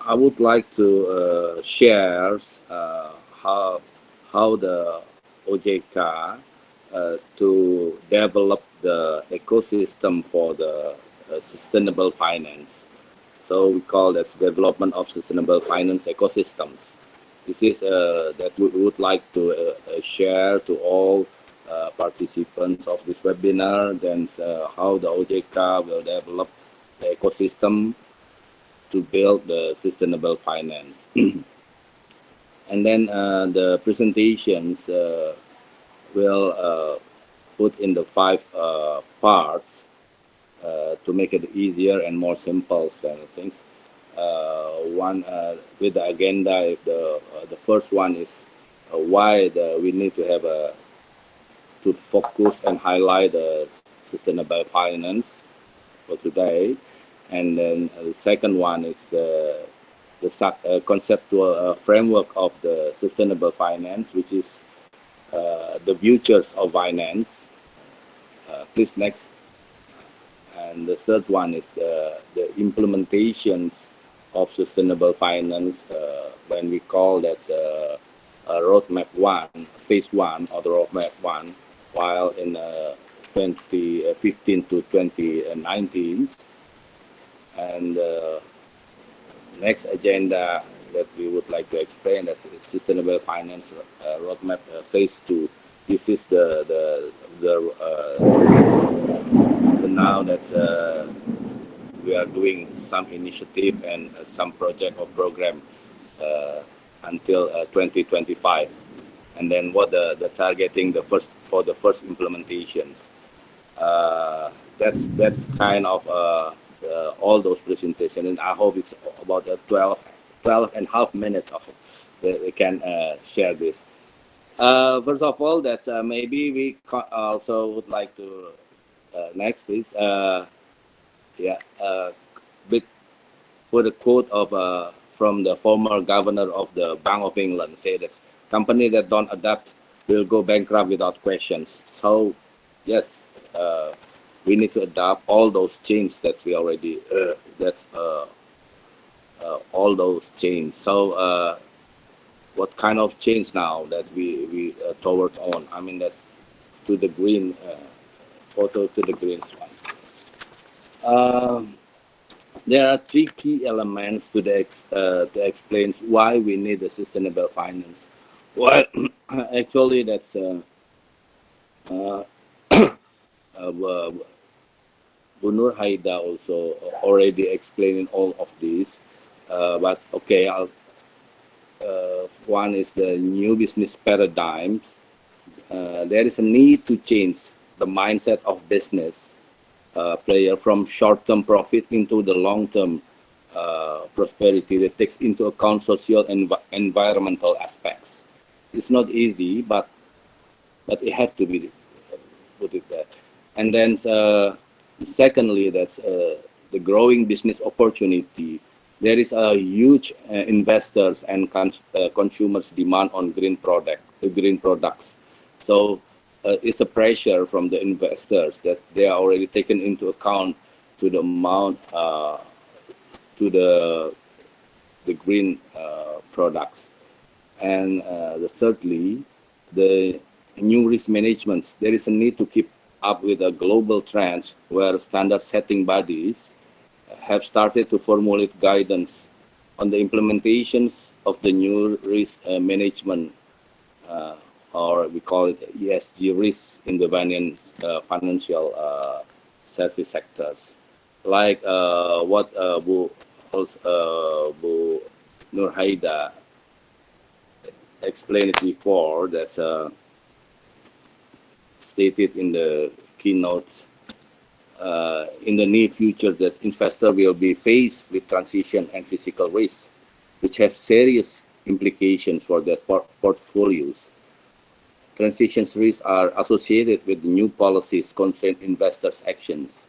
I would like to share how the OJK to develop the ecosystem for the sustainable finance. So we call that development of sustainable finance ecosystems. This is that we would like to share to all participants of this webinar. Then how the OJK will develop the ecosystem to build the sustainable finance. And then the presentations will put in the five parts to make it easier and more simple kind of things. One with the agenda, if the first one is why we need to have to focus and highlight the sustainable finance for today, and then the second one is the conceptual framework of the sustainable finance, which is the futures of finance. Please next. And the third one is the implementations of sustainable finance, when we call that roadmap one, phase one, or the roadmap one, while in 2015 to 2019. And next agenda that we would like to explain is sustainable finance roadmap phase two. This is the now that we are doing some initiative and some project or program until 2025, and then what the targeting the first for the first implementations. That's kind of all those presentations, and I hope it's about 12 and a half minutes of we can share this. First of all, that's maybe we also would like to next, please. Yeah, put a quote of from the former governor of the Bank of England, say that company that don't adapt will go bankrupt without questions. So yes, we need to adapt all those changes that we already all those changes. So what kind of change now that we towards on? I mean, that's to the green photo, to the green one. There are three key elements to explain why we need a sustainable finance. Well, actually, that's Bu Nur Haida also already explaining all of this. But okay, one is the new business paradigms. There is a need to change the mindset of business player from short-term profit into the long-term prosperity that takes into account social and environmental aspects. It's not easy, but it has to be put it there. And then secondly, that's the growing business opportunity. There is a huge investors and consumers demand on green products. So it's a pressure from the investors that they are already taken into account to the amount to the green products. And thirdly, the new risk management. There is a need to keep up with the global trends where standard setting bodies have started to formulate guidance on the implementations of the new risk management, or we call it ESG risks in the financial service sectors. Like what Bu Nur Haida explained it before, that's stated in the keynotes. In the near future, that investor will be faced with transition and physical risks, which have serious implications for their portfolios. Transition risks are associated with new policies concerning investors' actions,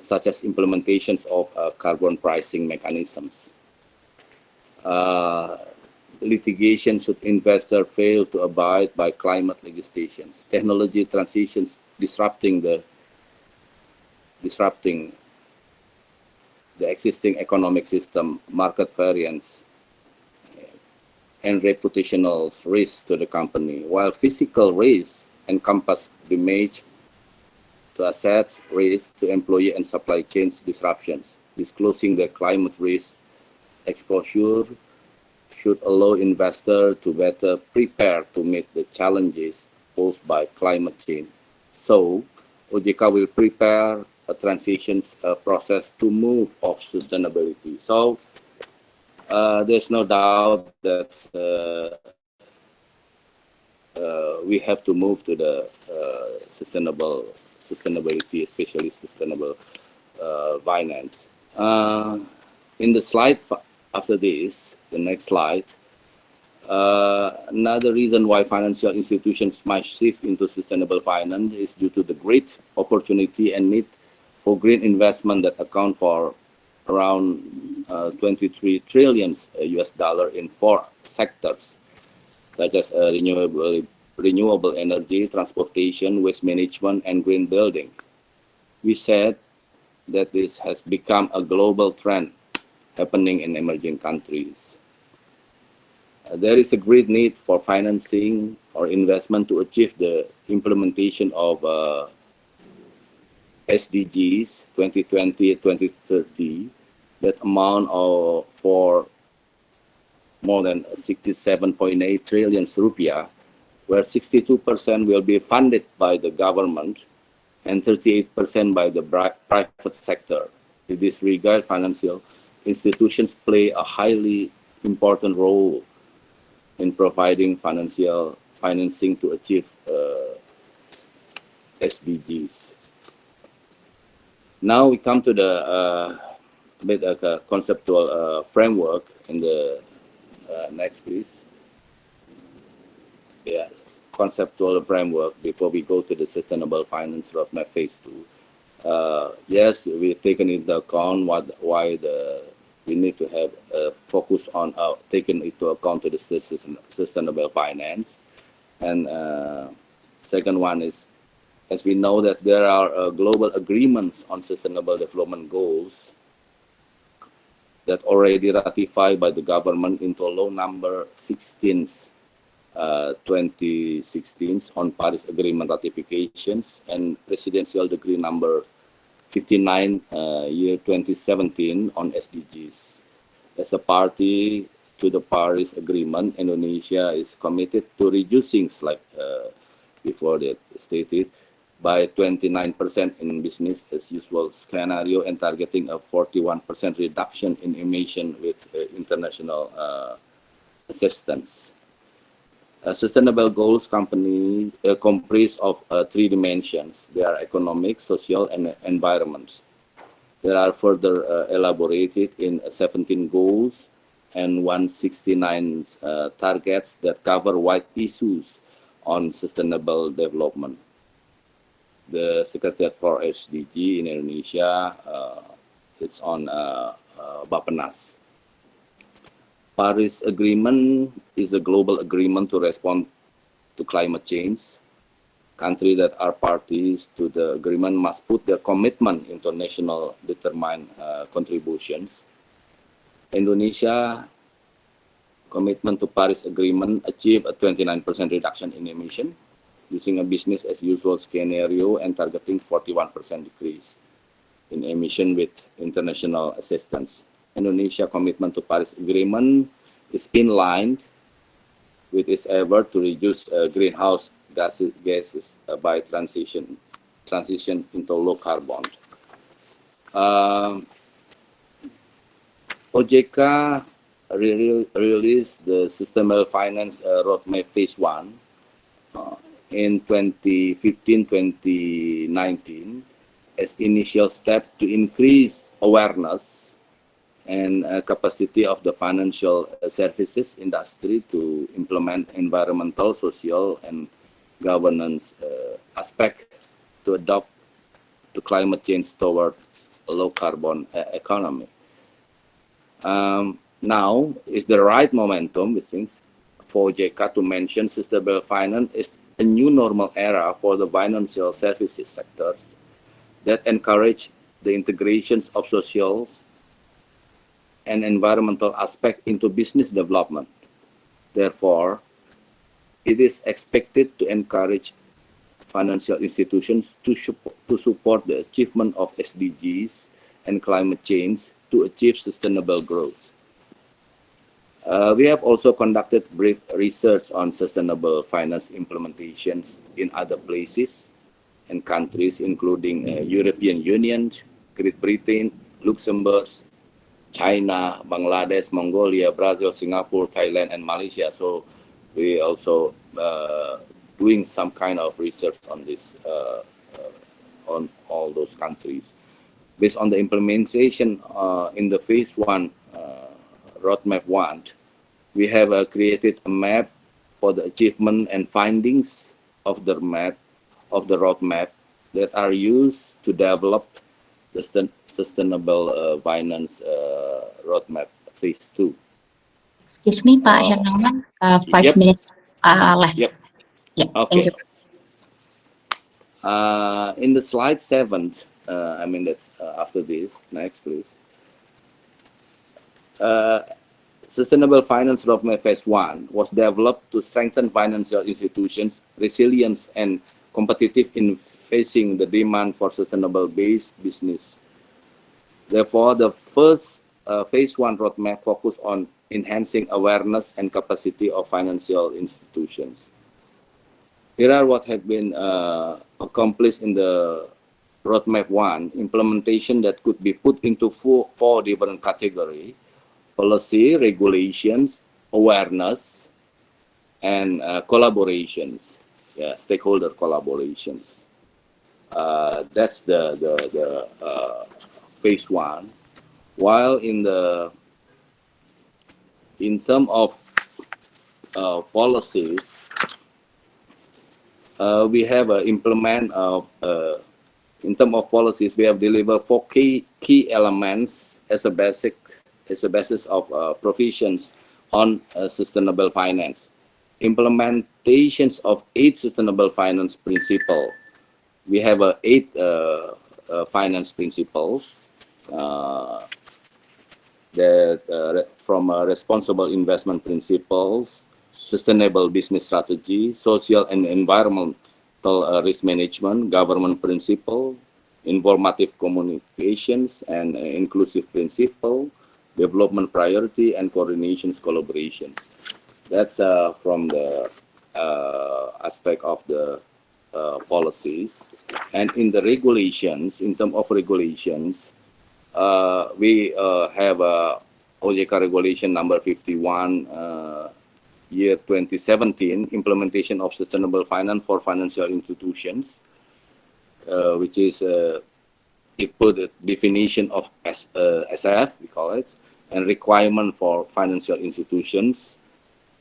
such as implementations of carbon pricing mechanisms. Litigation should investor fail to abide by climate legislations. Technology transitions disrupting the existing economic system, market variance, and reputational risks to the company, while physical risks encompass damage to assets, risk to employee and supply chains disruptions. Disclosing the climate risk exposure should allow investors to better prepare to meet the challenges posed by climate change. So, OJK will prepare a transition process to move of sustainability. So, there's no doubt that we have to move to the sustainability, especially sustainable finance. In the slide after this, the next slide, another reason why financial institutions might shift into sustainable finance is due to the great opportunity and need for green investment that account for around 23 trillion US dollar in 4 sectors, such as renewable energy, transportation, waste management, and green building. We said that this has become a global trend happening in emerging countries. There is a great need for financing or investment to achieve the implementation of SDGs 2020-2030 that amount for more than 67.8 trillion rupiah, where 62% will be funded by the government and 38% by the private sector. In this regard, financial institutions play a highly important role in providing financial financing to achieve SDGs. Now we come to the conceptual framework in the next, please. Yeah, conceptual framework before we go to the sustainable finance roadmap phase 2. Yes, we've taken into account why we need to have a focus on taking into account to the sustainable finance. And second one is, as we know that there are global agreements on sustainable development goals that already ratified by the government into law number 16, 2016 on Paris Agreement ratifications, and presidential decree number 59 year 2017 on SDGs. As a party to the Paris Agreement, Indonesia is committed to reducing, like before that stated, by 29% in business as usual scenario and targeting a 41% reduction in emission with international assistance. Sustainable goals comprise of 3 dimensions. They are economic, social, and environment. They are further elaborated in 17 goals and 169 targets that cover wide issues on sustainable development. The Secretariat for SDG in Indonesia, it's on Bappenas. Paris Agreement is a global agreement to respond to climate change. Countries that are parties to the agreement must put their commitment into national determined contributions. Indonesia commitment to Paris Agreement achieved a 29% reduction in emission using a business as usual scenario and targeting 41% decrease in emission with international assistance. Indonesia commitment to Paris Agreement is in line with its effort to reduce greenhouse gases by transition into low carbon. OJK released the Sustainable Finance Roadmap Phase 1 in 2015-2019 as initial step to increase awareness and capacity of the financial services industry to implement environmental, social, and governance aspect to adopt to climate change toward a low carbon economy. Now is the right momentum, we think, for OJK to mention sustainable finance is a new normal era for the financial services sectors that encourage the integrations of social, and environmental aspect into business development. Therefore, it is expected to encourage financial institutions to support the achievement of SDGs and climate change to achieve sustainable growth. We have also conducted brief research on sustainable finance implementations in other places and countries, including European Union, Great Britain, Luxembourg, China, Bangladesh, Mongolia, Brazil, Singapore, Thailand, and Malaysia. So we also doing some kind of research on this, on all those countries. Based on the implementation in the phase 1, roadmap 1, we have created a map for the achievement and findings of the roadmap that are used to develop the sustainable finance roadmap phase 2. Excuse me, Pak Hernawan, 5 minutes left. Yep. Yeah, Okay. thank you. In the slide 7, I mean that's after this. Next, please. Sustainable Finance Roadmap Phase 1 was developed to strengthen financial institutions' resilience and competitive in facing the demand for sustainable-based business. Therefore, the first Phase 1 roadmap focused on enhancing awareness and capacity of financial institutions. Here are what have been accomplished in the roadmap 1, implementation that could be put into four different categories: policy, regulations, awareness, and collaborations. Yeah, stakeholder collaborations. That's the phase 1. While in terms of policies, we have implement in terms of policies, we have delivered 4 key elements as a basis of provisions on sustainable finance. Implementations of 8 sustainable finance principles. We have 8 finance principles that from responsible investment principles, sustainable business strategy, social and environmental risk management, government principle, informative communications, and inclusive principle, development priority, and coordinations collaborations. That's from the aspect of the policies. And in the regulations, in terms of regulations, we have OJK regulation number 51, year 2017, implementation of sustainable finance for financial institutions, which is it put a definition of SF, we call it, and requirement for financial institutions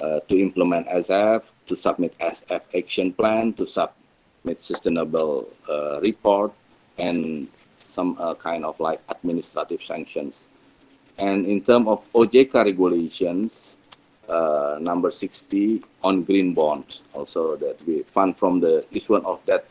to implement SF, to submit SF action plan, to submit sustainable report, and some kind of like administrative sanctions. And in terms of OJK regulations, number 60 on green bonds, also that we fund from the issuance of that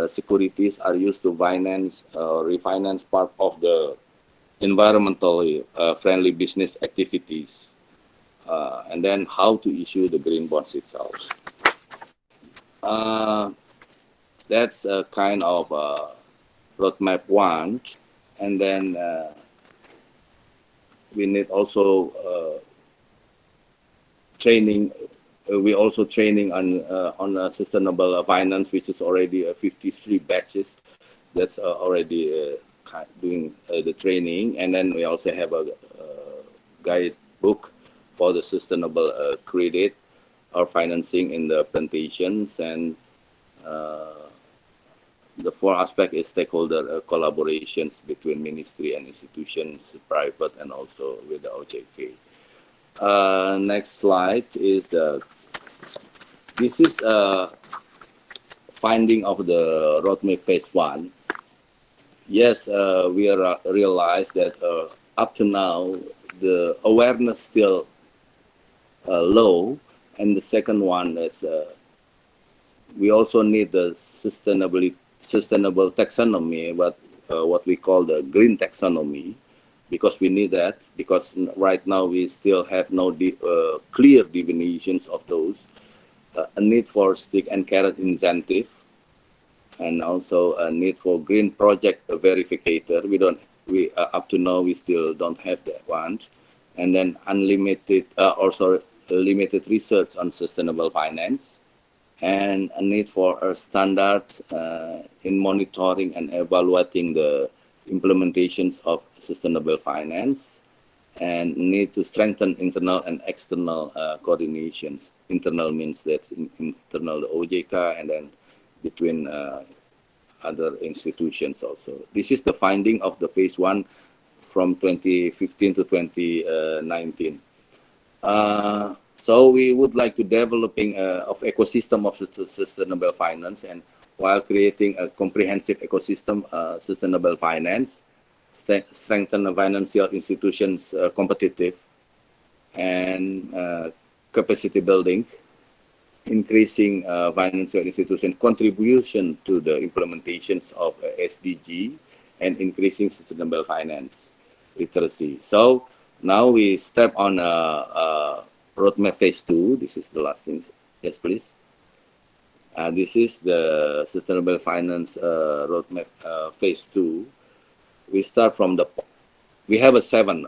securities are used to finance refinance part of the environmentally friendly business activities, and then how to issue the green bonds itself. That's a kind of roadmap 1, and then we need also training. We also training on sustainable finance, which is already 53 batches. That's already doing the training, and then we also have a guidebook for the sustainable credit or financing in the plantations, and the 4th aspect is stakeholder collaborations between ministry and institutions, private and also with the OJK. Next slide is this is finding of the roadmap phase 1. Yes, we realized that up to now the awareness still low, and the second one, that's we also need the sustainable taxonomy, but what we call the green taxonomy, because we need that, because right now we still have no clear definitions of those. A need for stick and carrot incentive, and also a need for green project verificator. We up to now we still don't have that one, and then unlimited also limited research on sustainable finance, and a need for standards in monitoring and evaluating the implementations of sustainable finance, and need to strengthen internal and external coordinations. Internal means that's internal the OJK, and then between other institutions also. This is the finding of the phase one from 2015 to 2019. So we would like to developing of ecosystem of sustainable finance, and while creating a comprehensive ecosystem, sustainable finance, strengthen the financial institutions competitive, and capacity building, increasing financial institution contribution to the implementations of SDG, and increasing sustainable finance literacy. So now we step on roadmap phase 2. This is the last thing. Yes, please. This is the sustainable finance roadmap phase 2. We start from we have a 7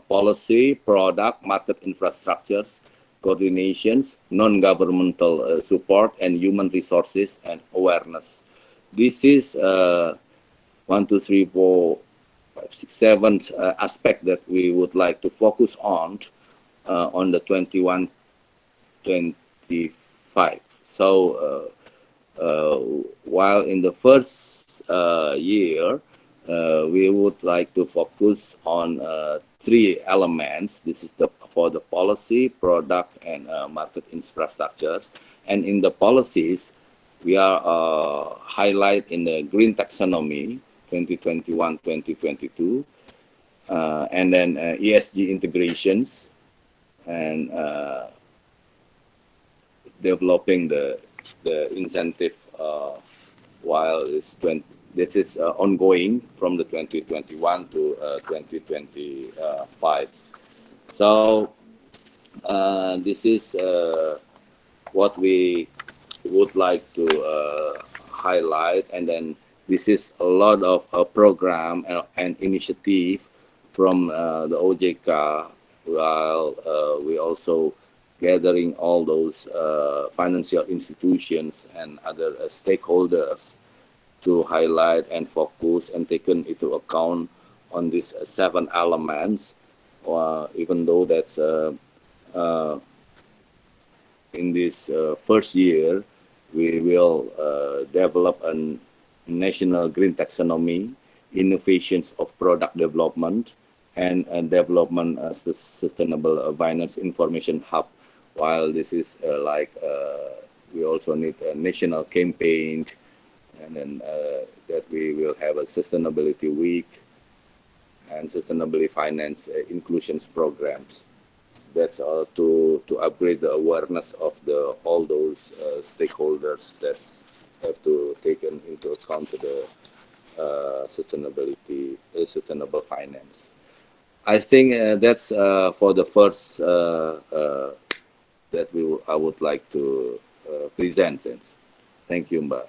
policy, product, market infrastructures, coordinations, non-governmental support, and human resources and awareness. This is 1, 2, 3, 4, 5, 6, 7 aspect that we would like to focus on the 21, 25. So while in the first year, we would like to focus on 3 elements. This is for the policy, product, and market infrastructures. And in the policies, we are highlight in the green taxonomy 2021-2022, and then ESG integrations, and developing the incentive while this is ongoing from the 2021 to 2025. So this is what we would like to highlight, and then this is a lot of program and initiative from the OJK, while we also gathering all those financial institutions and other stakeholders to highlight and focus and taken into account on these 7 elements. Even though that's in this first year, we will develop a national green taxonomy, innovations of product development, and development sustainable finance information hub. While this is we also need a national campaign, and then that we will have a sustainability week and sustainability finance inclusions programs. That's all to upgrade the awareness of all those stakeholders that have to take into account the sustainable finance. I think that's for the first that I would like to present. Thank you, Mbak.